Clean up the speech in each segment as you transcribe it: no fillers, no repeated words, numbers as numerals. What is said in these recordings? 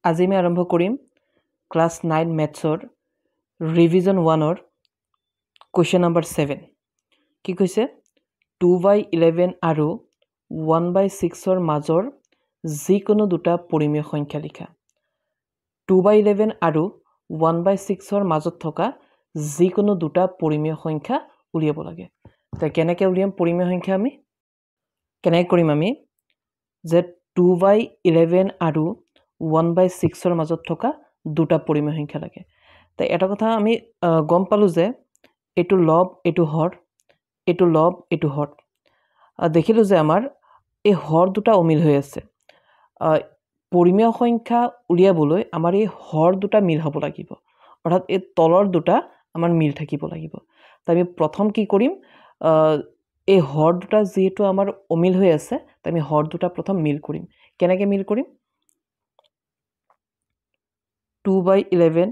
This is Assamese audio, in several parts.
আজি আমি আৰম্ভ কৰিম ক্লাছ 9 মেথছৰ ৰিভিজন 1ৰ কুৱেশ্যন নম্বৰ 7 কি কৈছে 2/11 আৰু 1/6ৰ মাজৰ যিকোনো দুটা পৰিমেয় সংখ্যা লিখা 2/11 আৰু 1/6ৰ মাজত থকা যিকোনো দুটা পৰিমেয় সংখ্যা উলিয়াব লাগে তে কেনেকৈ উলিয়াম পৰিমেয় সংখ্যা আমি কেনেকৈ কৰিম আমি যে 2/11 আৰু 1/6ৰ মাজত থকা দুটা পৰিমেয় সংখ্যা লাগে তে এটা কথা আমি গম পালো যে এটো লব এটো হৰ এটো লব এটো হৰ দেখিলো যে আমাৰ এই হৰ দুটা অমিল হৈ আছে পৰিমেয় সংখ্যা উলিয়াবলৈ আমাৰ এই হৰ দুটা মিল হ'ব লাগিব অৰ্থাৎ এই তলৰ দুটা আমাৰ মিল থাকিব লাগিব তো আমি প্ৰথম কি কৰিম এই হৰ দুটা যেহেতু আমাৰ অমিল হৈ আছে তো আমি হৰ দুটা প্ৰথম মিল কৰিম কেনেকৈ মিল কৰিম 2/11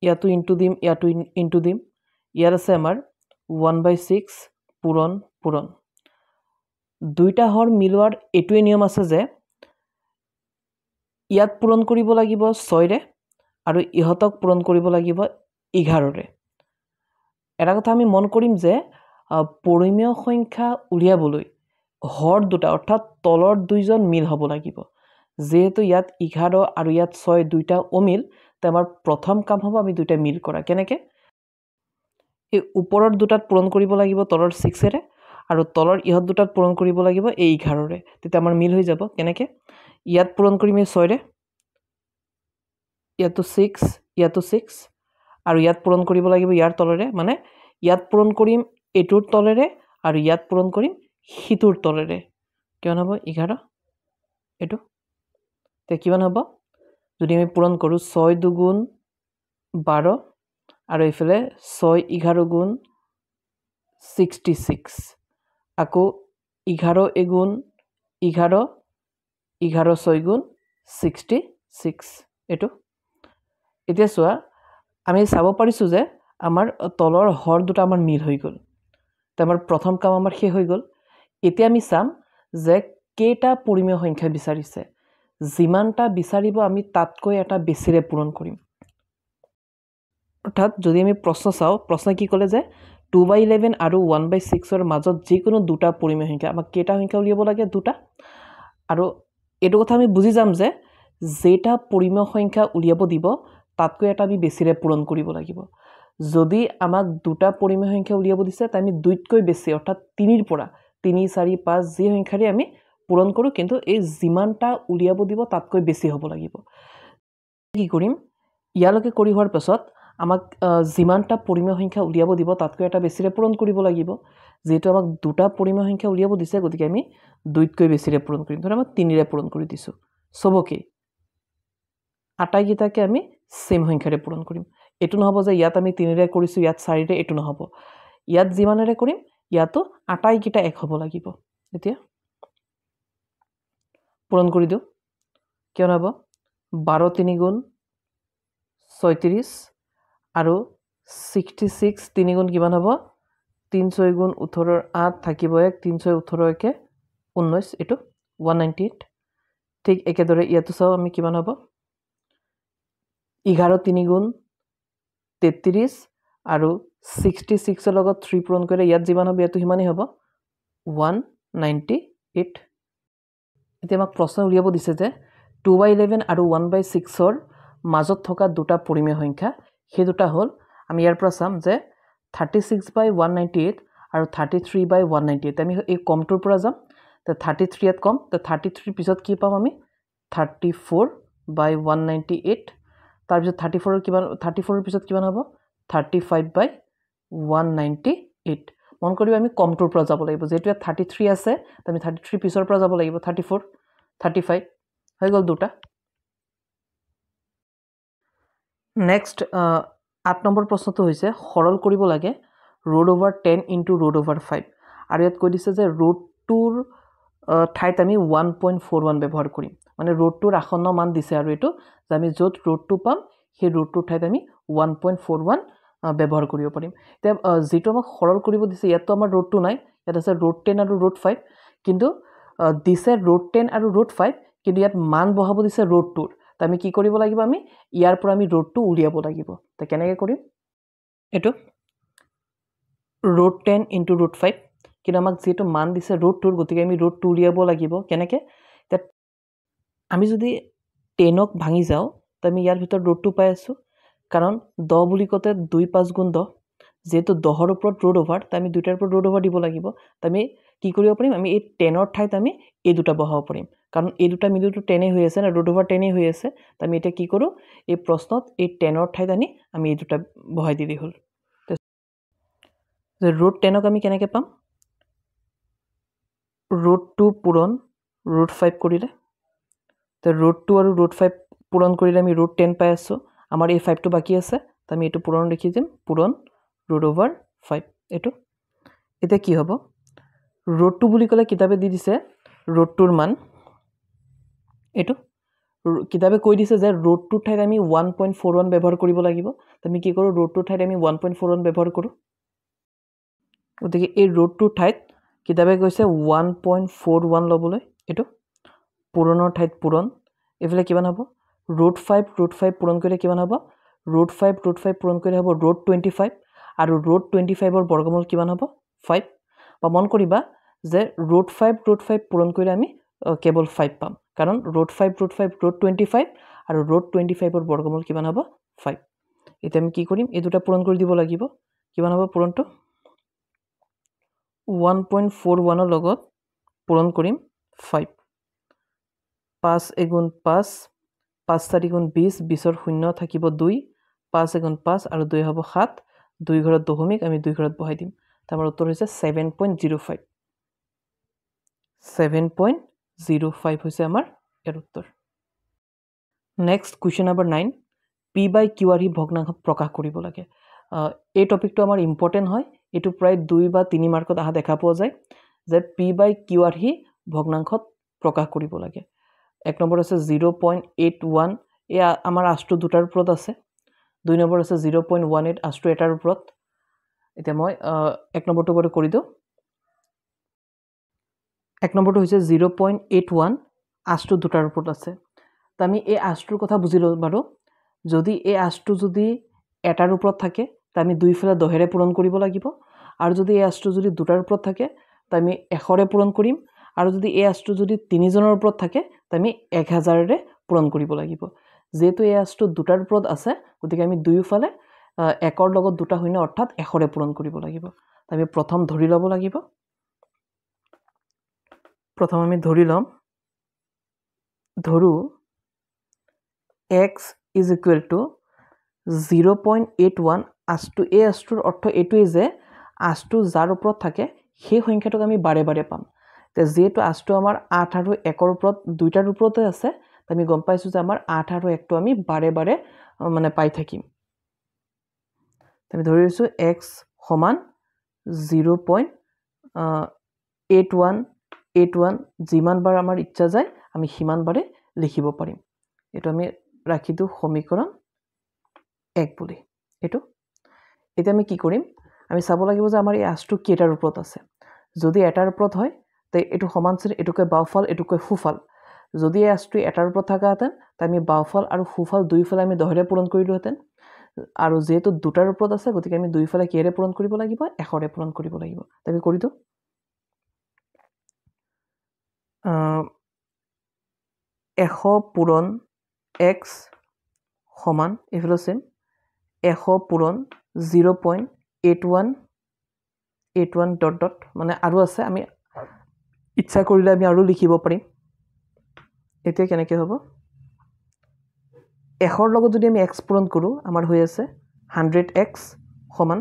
ইয়াতো ইনটু দিম ইয়াতো ইনটু দিম ইয়াৰ আছে আমাৰ 1/6 পূৰণ পূৰণ দুইটা হৰ মিলোৱাৰ এটোই নিয়ম আছে যে ইয়াত পূৰণ কৰিব লাগিব 6 ৰে আৰু ইহতক পূৰণ কৰিব লাগিব 11 ৰে এটা কথা আমি মন কৰিম যে পৰিমেয় সংখ্যা উলিয়াবলৈ হৰ দুটা অৰ্থাৎ তলৰ দুইজন মিল হ'ব লাগিব যেহেতু ইয়াত 11 আৰু ইয়াত 6 দুইটা অমিল তে আমাৰ প্ৰথম কাম হ'ব আমি দুইটা মিল কৰা কেনেকৈ এই ওপৰৰ দুটাত পূৰণ কৰিব লাগিব তলৰ 6 ৰে আৰু তলৰ ইহত দুটাত পূৰণ কৰিব লাগিব এই 11 ৰে তেতিয়া আমাৰ মিল হৈ যাব কেনেকৈ ইয়াত পূৰণ কৰিম এই 6 ৰে ইয়াতো 6 ইয়াতো 6 আৰু ইয়াত পূৰণ কৰিব লাগিব ইয়াৰ তলৰে মানে ইয়াত পূৰণ কৰিম এটোৰ তলৰে আৰু ইয়াত পূৰণ কৰিম হিতুৰ তলৰে কিমান হ'ব 11 এটো তে কিমান হ'ব যদি আমি পূৰণ কৰো 6 দুগুণ 12 আৰু ইফালে 6 11 গুণ 66 আকৌ 11 এগুণ 11 11 6 গুণ 66 এটো এতিয়া চোৱা আমি চাব পাৰিছো যে আমাৰ তলৰ হৰ দুটা আমাৰ মিল হৈ গ'ল তে আমাৰ প্ৰথম কাম আমাৰ শেষ হৈ গ'ল এতিয়া আমি চাম যে কেইটা পৰিমেয় সংখ্যা বিচাৰিছে যিমানটা বিচাৰিব আমি তাতকৈ এটা বেছিৰে পূৰণ কৰিম অৰ্থাৎ যদি আমি প্ৰশ্ন চাও প্ৰশ্ন কি ক'লে যে 2/11 আৰু 1/6ৰ মাজত যিকোনো দুটা পৰিমেয় সংখ্যা আমাক কেইটা সংখ্যা উলিয়াব লাগে দুটা আৰু এটো কথা আমি বুজি যাম যে যেটা পৰিমেয় সংখ্যা উলিয়াব দিব তাতকৈ এটা আমি বেছিৰে পূৰণ কৰিব লাগিব যদি আমাক দুটা পৰিমেয় সংখ্যা উলিয়াব দিছে তা আমি দুইতকৈ বেছি অৰ্থাৎ 3ৰ পৰা 3 4 5 যি সংখ্যাৰে আমি পূৰণ কৰো কিন্তু এই যিমানটা উলিয়াব দিব তাতকৈ বেছি হ'ব লাগিব কি কৰিম ইয়ালৈকে কৰি হোৱাৰ পাছত আমাক যিমানটা পৰিমেয় সংখ্যা উলিয়াব দিব তাতকৈ এটা বেছিৰে পূৰণ কৰিব লাগিব যেহেতু আমাক দুটা পৰিমেয় সংখ্যা উলিয়াব দিছে গতিকে আমি দুইতকৈ বেছিৰে পূৰণ কৰিম ধৰা মই 3ৰে পূৰণ কৰি দিছো সবকে আটাইকেইটাকে আমি সেম সংখ্যাৰে পূৰণ কৰিম এটো নহব যে ইয়াত আমি 3ৰে কৰিছো ইয়াত 4ৰে এটো নহব ইয়াত যিমানেৰে কৰিম ইয়াতো আটাইকেইটা এক হ'ব লাগিব এতিয়া পূৰণ কৰি দিও কিমান হ'ব 12 3 গুণ 36 আৰু 66 3 গুণ কিমান হ'ব 3 6 গুণ 18 8 থাকিব 1 3 6 18 কে 19 এটো 198 ঠিক একেদৰে ইয়াতো চাও আমি কিমান হ'ব 11 3 গুণ 33 আৰু 66 ৰ লগত 3 পূৰণ কৰিলে ইয়াত যিমান হ'ব ইয়াতো হিমানেই হ'ব 198 এতিয়া আমাক প্ৰশ্ন উলিয়াব দিছে যে 2/11 আৰু 1/6ৰ মাজত থকা দুটা পৰিমেয় সংখ্যা সেই দুটা হ'ল আমি ইয়াৰ পৰা চাম যে 36/198 আৰু 33/198 আমি এই কমটোৰ পৰা যাম তে 33 ইয়াত কম তে 33 পিছত কি পাম আমি 34/198 তাৰ পিছত 34 ৰ কিমান 34 ৰ পিছত কিমান হ'ব 35/198 মন কৰিবা আমি কমটোৰ পৰা যাব লাগিব যেটো 33 আছে আমি 33 পিছৰ পৰা যাব লাগিব 34 35 হৈ গ'ল দুটা নেক্সট 8 নম্বৰ প্ৰশ্নটো হৈছে সৰল কৰিব লাগে √10 * √5 আৰু ইয়াত কৈ দিছে যে √2ৰ ঠাইত আমি 1.41 ব্যৱহাৰ কৰিম মানে √2ৰ আসন্ন মান দিছে আৰু এটো যে আমি যত √2 পাম সেই √2ৰ ঠাইত আমি 1.41 ব্যৱহাৰ কৰিব পাৰিম তে যেটো আমাক সৰল কৰিব দিছে ইয়াতো আমাৰ √2 নাই ইয়াত আছে √10 আৰু √5 কিন্তু দিছে √10 আৰু √5 কিন্তু ইয়াত মান বহাব দিছে √2ৰ তো আমি কি কৰিব লাগিব আমি ইয়াৰ পৰা আমি ৰুটটো উলিয়াব লাগিব তো কেনেকৈ কৰিম এটো √10 * √5 কিন্তু আমাক যেটো মান দিছে √2 গতিকে আমি √2 উলিয়াব লাগিব কেনেকৈ আমি যদি 10 ক ভাঙি যাও তো আমি ইয়াৰ ভিতৰত √2 পাই আছো কাৰণ 10 বুলি কতে 2 5 গুণ 10 যেটো 10 ৰ ওপৰত ৰুট ওভাৰ তো আমি দুটাৰ ওপৰত ৰুট ওভাৰ দিব লাগিব তো আমি কি কৰিব পাৰিম আমি এই 10 ৰ ঠাইত আমি এই দুটা বহাব পাৰিম কাৰণ এই দুটা মিলিটো 10 হৈ আছে না ৰুট ওভাৰ 10 হৈ আছে তো আমি এটা কি কৰো এই প্ৰশ্নত এই 10 ৰ ঠাইত আমি এই দুটা বহাই দিলি হল যে √10 ক আমি কেনেকৈ পাম √2 পূৰণ √5 কৰিলে তো √2 আৰু √5 পূৰণ কৰিলে আমি √10 পাই আছো আমাৰ এই 5 টো বাকি আছে তো আমি এটো পূৰণ লিখি দিম পূৰণ √5 এটো এটা কি হ'ব √2 বুলি কলে কিতাবে দি দিছে √2 ৰ মান এটো কিতাবে কৈ দিছে যে √2 ৰ ঠাইত আমি 1.41 ব্যৱহাৰ কৰিব লাগিব তো আমি কি কৰো √2 ৰ ঠাইত আমি 1.41 ব্যৱহাৰ কৰো গতিকে এই √2 ৰ ঠাইত কিতাবে কৈছে 1.41 লবলৈ এটো পূৰণৰ ঠাইত পূৰণ এফালে কিমান হ'ব √5 পূৰণ কৰিলে কিমান হ'ব √5 পূৰণ কৰিলে হ'ব √25 আৰু √25 ৰ বৰ্গমূল কিমান হ'ব 5 বা মন কৰিবা যে √5 পূৰণ কৰিলে আমি কেৱল 5 পাম কাৰণ √5 আৰু √25 ৰ বৰ্গমূল কিমান হ'ব 5 এটা আমি কি কৰিম এই দুটা পূৰণ কৰি দিব লাগিব কিমান হ'ব পূৰণটো 1.41 ৰ লগত পূৰণ কৰিম 5 5 এগুণ 5 5 4 গুণ 20 20 ৰ শূন্য থাকিব 2 5 এগুণ 5 আৰু 2 হ'ব 7 2 ঘৰত দশমিক আমি 2 ঘৰত বহাই দিম তাৰ উত্তৰ হৈছে 7.05 7.05 হৈছে আমাৰ এৰ উত্তৰ নেক্সট কোৱেশ্চন নম্বৰ 9 p/q/r ভগ্নাংশ প্ৰকাশ কৰিব লাগে এই টপিকটো আমাৰ ইম্পৰ্টেন্ট হয় এটো প্ৰায় 2 বা 3 মাৰ্কত আহা দেখা পোৱা যায় যে p/q/r ভগ্নাংশত প্ৰকাশ কৰিব লাগে এক নম্বৰ আছে 0.81 এয়া আমাৰ আষ্টু দুটাৰ ওপৰত আছে দুই নম্বৰ আছে 0.18 আষ্টু এটাৰ ওপৰত এতিয়া মই এক নম্বৰটো কৰি দিও এক নম্বৰটো হৈছে 0.81 আষ্টু দুটাৰ ওপৰত আছে তো আমি এই আষ্টুৰ কথা বুজিলো বাৰু যদি এই আষ্টু যদি এটাৰ ওপৰত থাকে তো আমি দুইফালে 10 ৰে পূৰণ কৰিব লাগিব আৰু যদি এই আষ্টু যদি দুটাৰ ওপৰত থাকে তো আমি 100 ৰে পূৰণ কৰিম আৰু যদি এই আষ্টু যদি 3 জনৰ ওপৰত থাকে তো আমি 1000 ৰে পূৰণ কৰিব লাগিব যেটো এই আষ্টু দুটাৰ ওপৰত আছে গতিকে আমি দুইফালে 1 ৰ লগত দুটা শূন্য অৰ্থাৎ 100 ৰে পূৰণ কৰিব লাগিব তো আমি প্ৰথম ধৰি লব লাগিব প্ৰথম আমি ধৰি লম ধৰু x is equal to 0.81 আষ্টু এই আষ্টুৰ অৰ্থ এটোই যে আষ্টু যাৰ ওপৰত থাকে সেই সংখ্যাটোক আমি বাৰে বাৰে পাম তে যেটো আষ্টু আমাৰ 8 আৰু 1 ৰ ওপৰত দুইটাৰ ওপৰতে আছে আমি গম পাইছো যে আমাৰ 8 আৰু 1 টো আমি বাৰে বাৰে মানে পাই থাকিম আমি ধৰি লৈছো x সমান 0.81 যিমান বাৰ আমাৰ ইচ্ছা যায় আমি সিমান বাৰে লিখিব পাৰিম এটো আমি ৰাখি দিও সমীকৰণ 1 বুলি এটো এটা আমি কি কৰিম আমি চাব লাগিব যে আমাৰ এই আষ্টু কেটাৰ ওপৰত আছে যদি এটাৰ ওপৰত হয় তে এটো সমানচিৰ এটুকৈ বাওফাল এটুকৈ ফুফাল যদি এই আষ্টু এটাৰ ওপৰত থাকাহেতেন তে আমি বাওফাল আৰু ফুফাল দুইফালে আমি 10 ৰে পূৰণ কৰিলোহেতেন আৰু যেটো দুটাৰ ওপৰত আছে গতিকে আমি দুইফালে কিৰে পূৰণ কৰিব লাগিব 100 ৰে পূৰণ কৰিব লাগিব আমি কৰি দিও 100 পূৰণ x সমান এফালে সেম 100 পূৰণ 0.81 ডট ডট মানে আৰু আছে আমি ইচ্ছা কৰিলে আমি আৰু লিখিব পাৰিম এতিয়া কেনেকৈ হ'ব 100 ৰ লগত যদি আমি x পূৰণ কৰো আমাৰ হৈ আছে 100x সমান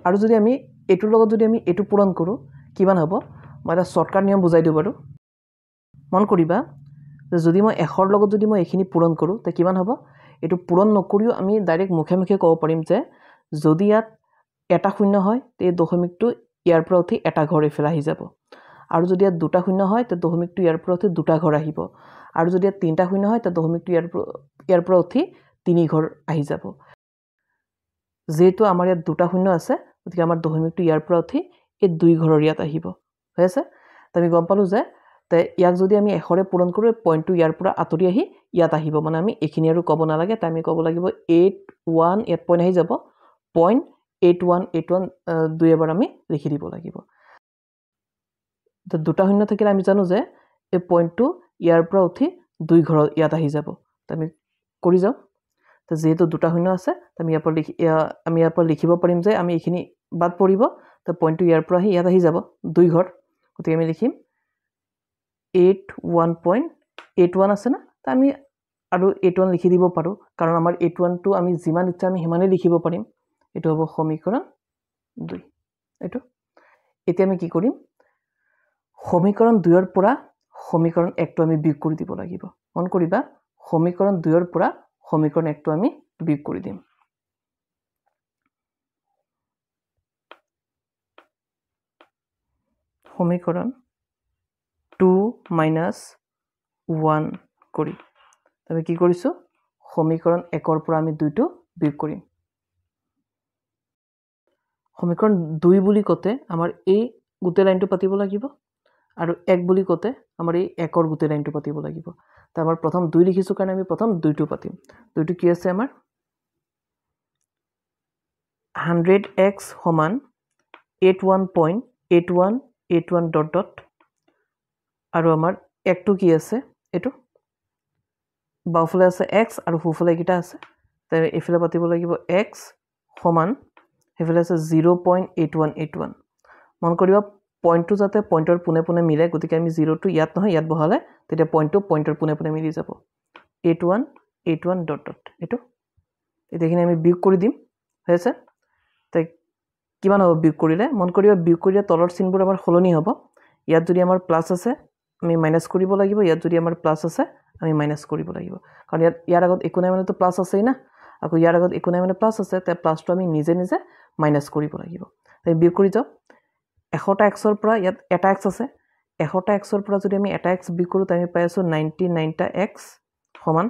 আৰু যদি আমি এটোৰ লগত যদি আমি এটো পূৰণ কৰো কিমান হ'ব মই এটা শৰ্টকাট নিয়ম বুজাই দিও বাৰু মন কৰিবা যে যদি মই 100 ৰ লগত যদি মই এখিনি পূৰণ কৰো তে কিমান হ'ব এটো পূৰণ নকৰিও আমি ডাইৰেক্ট মুখে মুখে ক'ব পাৰিম যে যদি ইয়াত এটা শূন্য হয় তে দশমিকটো ইয়াৰ পৰা উঠি এটা ঘৰ এফালে আহি যাব আৰু যদি ইয়াত দুটা শূন্য হয় তে দশমিকটো ইয়াৰ পৰা উঠি দুটা ঘৰ আহিব আৰু যদি ইয়াত তিনটা শূন্য হয় তে দশমিকটো ইয়াৰ পৰা উঠি তিনি ঘৰ আহি যাব যেটো আমাৰ ইয়াত দুটা শূন্য আছে গতিকে আমাৰ দশমিকটো ইয়াৰ পৰা উঠি এই দুই ঘৰৰ ইয়াত আহিব হৈ আছে আমি গম পালো যে তে তে ইয়াক যদি আমি 100ৰে পূৰণ কৰোঁ পইণ্টটো ইয়াৰ পৰা আঁতৰি আহি ইয়াত আহিব মানে আমি এইখিনি আৰু ক'ব নালাগে তে আমি ক'ব লাগিব 81 ইয়াত পইণ্ট আহি যাব 0.8181 দুই এবাৰ আমি লিখি দিব লাগিব তো দুটা শূন্য থাকিলে আমি জানো যে এই পইণ্টটো ইয়াৰ পৰা উঠি দুই ঘৰ ইয়াত আহি যাব তো আমি কৰি যাওঁ তো যেহেতু দুটা শূন্য আছে আমি ইয়াৰ পৰা লিখিব পাৰিম যে আমি এইখিনি বাদ পৰিব তো পইণ্টটো ইয়াৰ পৰা আহি ইয়াত আহি যাব দুই ঘৰ গতিকে আমি লিখিম 81.81 আছে না তো আমি আৰু 81 লিখি দিব পাৰো কাৰণ আমাৰ 81 টো আমি যিমান ইচ্ছা আমি হিমানে লিখিব পাৰিম এটো হ'ব সমীকৰণ 2 এটো এতিয়া আমি কি কৰিম সমীকৰণ 2 ৰ পৰা সমীকৰণ 1 টো আমি বিয়োগ কৰি দিব লাগিব মন কৰিবা সমীকৰণ 2 ৰ পৰা সমীকৰণ 1 টো আমি বিয়োগ কৰি দিম সমীকৰণ 2 - 1 কৰি আমি কি কৰিছো সমীকৰণ 1 ৰ পৰা আমি 2 টো বিয়োগ কৰিম সমীকৰণ 2 বুলি কতে আমাৰ এই গুটে লাইনটো পাতিব লাগিব আৰু 1 বুলি কতে আমাৰ এই 1 ৰ গুটে লাইনটো পাতিব লাগিব তো আমাৰ প্ৰথম 2 লিখিছো কাৰণ আমি প্ৰথম 2 টো পাতিম 2 টো কি আছে আমাৰ 100x সমান 81.8181 ডট ডট আৰু আমাৰ 1 টো কি আছে এটো বাওফালে আছে x আৰু সোফালে কিটা আছে তে এফালে পাতিব লাগিব x সমান হেফালে আছে 0.8181 মন কৰিবা পইণ্টটো যাতে পইণ্টৰ পুনে পুনে মিলে গতিকে আমি 0 টো ইয়াত নহয় ইয়াত বহালে তেতিয়া পইণ্টটো পইণ্টৰ পুনে পুনে মিলি যাব 8181 ডট ডট এটো এটাখিনি আমি বিয়োগ কৰি দিম হৈছে তে কিমান হ'ব বিয়োগ কৰিলে মন কৰিবা বিয়োগ কৰিলে তলৰ চিনবোৰ আমাৰ হলনি হ'ব ইয়াত যদি আমাৰ প্লাস আছে আমি মাইনাস কৰিব লাগিব ইয়াত যদি আমাৰ প্লাস আছে আমি মাইনাস কৰিব লাগিব কাৰণ ইয়াৰ আগত একো নাই মানে তো প্লাস আছেই না আকৌ ইয়াৰ আগত একো নাই মানে প্লাস আছে তে প্লাসটো আমি নিজে নিজে মাইনাস কৰিব লাগিব তে বিয়োগ কৰি যাও 100টা x ৰ পৰা ইয়াত এটা x আছে 100টা x ৰ পৰা যদি আমি এটা x বিয়োগ কৰো তে আমি পাই আছো 99টা x সমান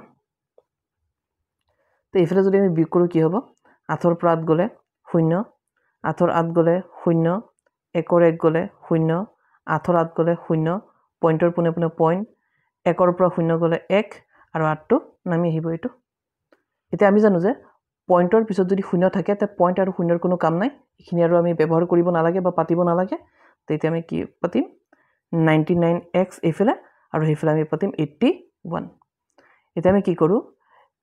তে ইফালে যদি আমি বিয়োগ কৰো কি হ'ব 8 ৰ পৰা 8 গলে 0 8 ৰ 8 গলে 0 1 ৰ 1 গলে 0 8 ৰ 8 গলে 0 পইণ্টৰ পুনে পুনে পইণ্ট 1 ৰ পৰা 0 গলে 1 আৰু 8 টো নামি আহিব এটো এতিয়া আমি জানো যে পইণ্টৰ পিছত যদি 0 থাকে তে পইণ্ট আৰু 0 ৰ কোনো কাম নাই এখিনি আৰু আমি ব্যৱহাৰ কৰিব নালাগে বা পাতিব নালাগে তেতিয়া আমি কি পাতিম 99x এফালে আৰু হেফালে আমি পাতিম 81 এতিয়া আমি কি কৰো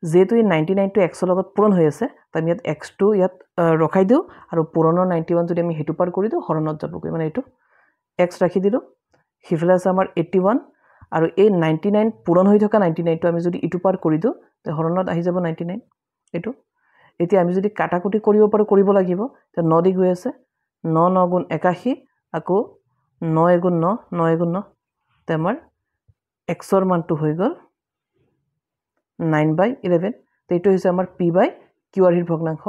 যেটো এই 99 টো x ৰ লগত পূৰণ হৈ আছে তা আমি ইয়াত x টো ইয়াত ৰখাই দিও আৰু পূৰণৰ 91 যদি আমি হেতু পাৰ কৰি দিও হৰণত যাবগৈ মানে এটো x ৰাখি দিলো হেফালে আছে আমাৰ 81 আৰু এই 99 পূৰণ হৈ থকা 99 টো আমি যদি ইটু পাৰ কৰি দিও তে হৰণত আহি যাব 99 এটো এতিয়া আমি যদি কাটাকুটি কৰিব পাৰো কৰিব লাগিব তে 9 দি গৈ আছে 9 9 গুণ 81 আকৌ 9 গুণ 9 9 গুণ 9 তে আমাৰ x ৰ মানটো হৈ গল 9/11 তে এটো হৈছে আমাৰ p/q ৰ ভগ্নাংশ